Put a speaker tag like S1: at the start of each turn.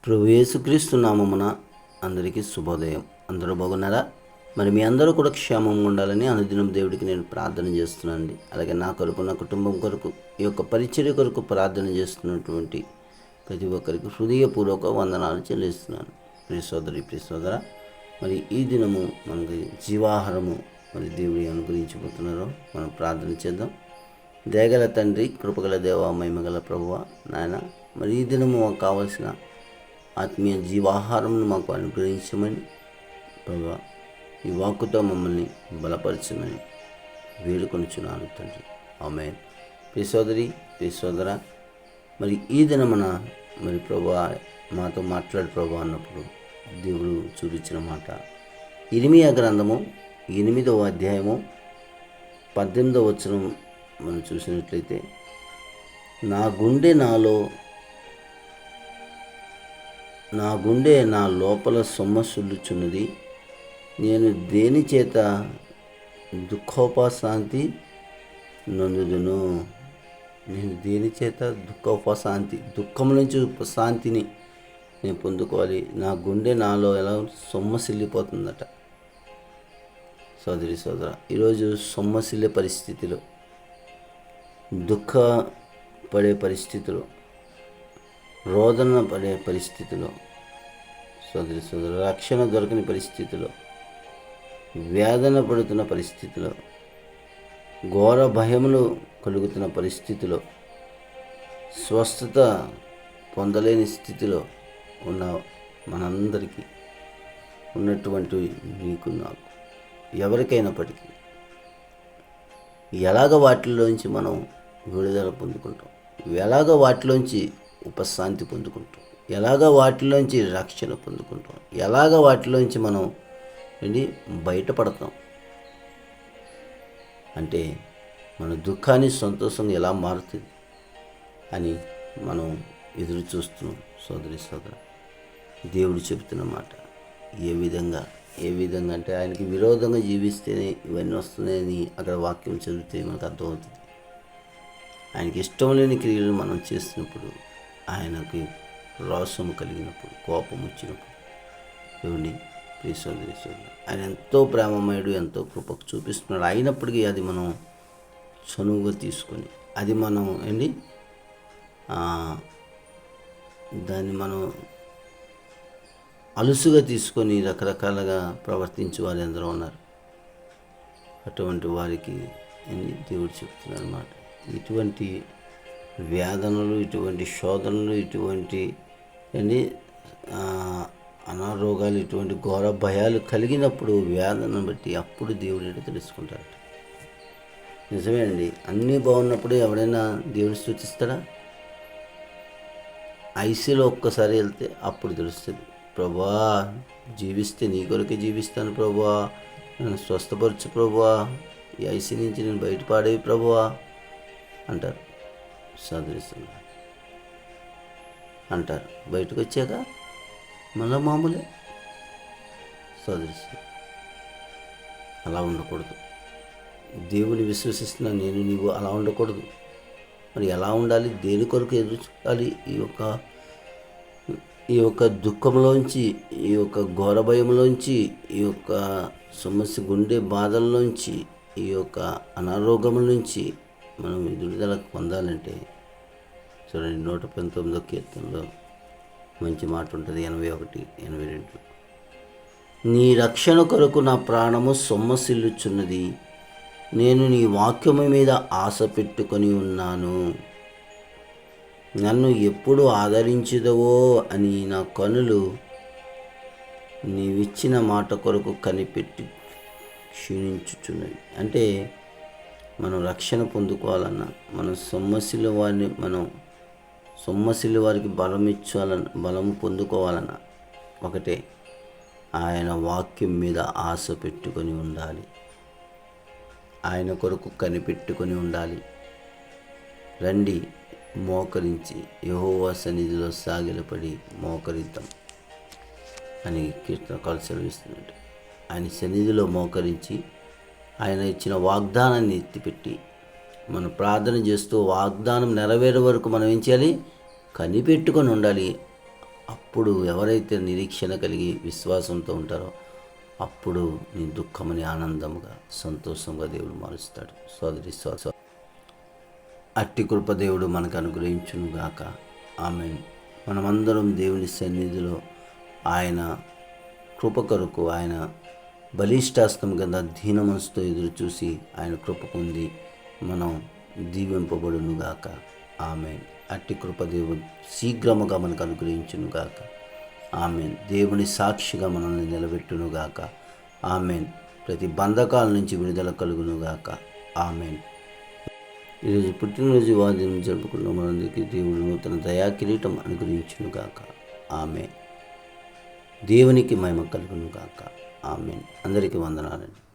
S1: ప్రభు యేసుక్రీస్తు నామమున అందరికీ శుభోదయం. అందరూ బాగున్నారా? మరి మీ అందరూ కూడా క్షేమంగా ఉండాలని అనుదినం దేవుడికి నేను ప్రార్థన చేస్తున్నానండి. అలాగే నా కొరకు, నా కుటుంబం కొరకు, ఈ యొక్క పరిచర్య కొరకు ప్రార్థన చేస్తున్నటువంటి ప్రతి ఒక్కరికి హృదయపూర్వక వందనాలు చెల్లిస్తున్నాను. ప్రియ సోదరి, ప్రియ సోదర, మరి ఈ దినము మనకి జీవాహారము మరి దేవుడి అనుగ్రహించబోతున్నారో మనం ప్రార్థన చేద్దాం. దయగల తండ్రి, కృపగల దేవ, మహిమగల ప్రభువ, నాయన, మరి ఈ దినము మాకు కావలసిన ఆత్మీయ జీవాహారంను మాకు అనుగ్రహించమని ప్రభా, ఈ వాక్కుతో మమ్మల్ని బలపరచమని వేడుకొనుచున్నాను తండ్రి. ఆమేన్. ప్రియ సోదరి, ప్రియ సోదర, మరి ఈ దినమున మరి ప్రభా మాతో మాట్లాడు ప్రభా అన్నప్పుడు దేవుడు చూపించిన మాట ఇర్మీయా గ్రంథము 8వ అధ్యాయము 18వ వచనం మనం చూసినట్లయితే, నా గుండె నా లోపల సొమ్మసిల్లుచున్నది, నేను దేని చేత దుఃఖోపశాంతి నొందుదును. నేను దేని చేత దుఃఖం నుంచి ఉపశాంతిని నేను పొందుకోవాలి. నా గుండె నాలో ఎలా సొమ్మసిల్లిపోతుందట. సోదరి సోదర, ఈరోజు సొమ్మసిల్లే పరిస్థితిలో, దుఃఖపడే పరిస్థితిలో, రోదన పడే పరిస్థితిలో, సోదరి సోదరు, రక్షణ దొరకని పరిస్థితిలో, వేదన పడుతున్న పరిస్థితిలో, ఘోర భయములు కలుగుతున్న పరిస్థితిలో, స్వస్థత పొందలేని స్థితిలో ఉన్న మనందరికీ ఉన్నటువంటి నీకు, నాకు, ఎవరికైనప్పటికీ ఎలాగ వాటిలోంచి మనం విడుదల పొందుకుంటాం, ఎలాగ వాటిలోంచి ఉపశాంతి పొందుకుంటాం, ఎలాగ వాటిలోంచి రక్షణ పొందుకుంటాం, ఎలాగ వాటిలోంచి మనం బయటపడతాం అంటే మన దుఃఖాన్ని సంతోషంగా ఎలా మారుతుంది అని మనం ఎదురు చూస్తున్నాం. సోదరి సోదర, దేవుడు చెబుతున్న మాట ఏ విధంగా అంటే ఆయనకి విరోధంగా జీవిస్తేనే ఇవన్నీ వస్తున్నాయని అక్కడ వాక్యం చదివితే మనకు అర్థమవుతుంది. ఆయనకి ఇష్టం లేని క్రియలు మనం చేసినప్పుడు, ఆయనకి రోషము కలిగినప్పుడు, కోపం వచ్చినప్పుడు, ఏమండి ప్రియ సోదరి సోదరు, ఆయన ఎంతో ప్రేమమయుడు, ఎంతో కృపకు చూపిస్తున్నాడు. అయినప్పటికీ అది మనం చనువుగా తీసుకొని, అది మనం దాన్ని మనం అలుసుగా తీసుకొని రకరకాలుగా ప్రవర్తించే వారు ఎందరో ఉన్నారు. అటువంటి వారికి దేవుడు చెప్తున్నాడు అన్నమాట. ఇటువంటి వేదనలు, ఇటువంటి శోధనలు, ఇటువంటి అనారోగాలు, ఇటువంటి ఘోర భయాలు కలిగినప్పుడు, వేదనను బట్టి అప్పుడు దేవుడు తెలుసుకుంటాడు. నిజమే అండి, అన్నీ బాగున్నప్పుడు ఎవడైనా దేవుని స్తుతిస్తాడా? ఐసీలో ఒక్కసారి వెళ్తే అప్పుడు తెలుస్తుంది, ప్రభా జీవిస్తే నీ కొరకే జీవిస్తాను ప్రభా, నన్ను స్వస్థపరచు ప్రభా, ఈ ఐసీ నుంచి నేను బయటపడేవి ప్రభా అంటారు. సదరిస్తున్నా అంటారు. బయటకు వచ్చాక మళ్ళా మామూలే. సదరిస్తు అలా ఉండకూడదు. దేవుని విశ్వసిస్తున్నా నేను, నీవు అలా ఉండకూడదు. మరి ఎలా ఉండాలి? దేని కొరకు ఎదురు చూడాలి? ఈ యొక్క దుఃఖంలోంచి, ఈ యొక్క ఘోర భయంలోంచి, ఈ యొక్క సమస్య గుండె బాధల్లోంచి, ఈ యొక్క అనారోగ్యం నుంచి మనం విడుదల పొందాలంటే చూడండి, 119వ కీర్తనలో మంచి మాట ఉంటుంది. 81, 82, నీ రక్షణ కొరకు నా ప్రాణము సొమ్మసిల్లుచున్నది, నేను నీ వాక్యము మీద ఆశ పెట్టుకొని ఉన్నాను. నన్ను ఎప్పుడు ఆదరించుదవో అని నా కనులు నీవిచ్చిన మాట కొరకు కనిపెట్టి క్షీణించుచున్నవి. అంటే మనం రక్షణ పొందుకోవాలన్నా, మనం సొమ్మసిల్లి వారికి బలము పొందుకోవాలన్నా ఒకటే, ఆయన వాక్యం మీద ఆశ పెట్టుకొని ఉండాలి, ఆయన కొరకు కనిపెట్టుకొని ఉండాలి. రండి, మోకరించి యెహోవా సన్నిధిలో సాగిలపడి మోకరిద్దాం అని కీర్తనకారులు సెలవిస్తున్నట్టు. ఆయన సన్నిధిలో మోకరించి ఆయన ఇచ్చిన వాగ్దానాన్ని ఎత్తిపెట్టి మనం ప్రార్థన చేస్తూ వాగ్దానం నెరవేరే వరకు మనం ఏం చేయాలి? కనిపెట్టుకొని ఉండాలి. అప్పుడు ఎవరైతే నిరీక్షణ కలిగి విశ్వాసంతో ఉంటారో అప్పుడు నీ దుఃఖమని ఆనందముగా సంతోషంగా దేవుడు మారుస్తాడు. సోదరి సోదరి, అట్టి కృప దేవుడు మనకు అనుగ్రహించునుగాక. ఆమేన్. మనమందరం దేవుని సన్నిధిలో ఆయన కృప కొరకు, ఆయన బలిష్టాస్తం కింద దీన మనసుతో ఎదురు చూసి ఆయన కృప పొంది మనం దీవింపబడునుగాక. ఆమేన్. అట్టి కృప దేవుడు శీఘ్రముగా మనకు అనుగ్రహించునుగాక. ఆమేన్. దేవుని సాక్షిగా మనల్ని నిలబెట్టునుగాక. ఆమేన్. ప్రతి బంధకాల నుంచి విడుదల కలుగునుగాక. ఆమేన్. ఈరోజు పుట్టినరోజు వాద్యం జరుపుకున్న మనందరికీ దేవుడు నూతన దయా కిరీటం అనుగ్రహించునుగాక. ఆమేన్. దేవునికి మహిమ కలుగునుగాక. ఆమేన్. అందరికీ వందనాలండి.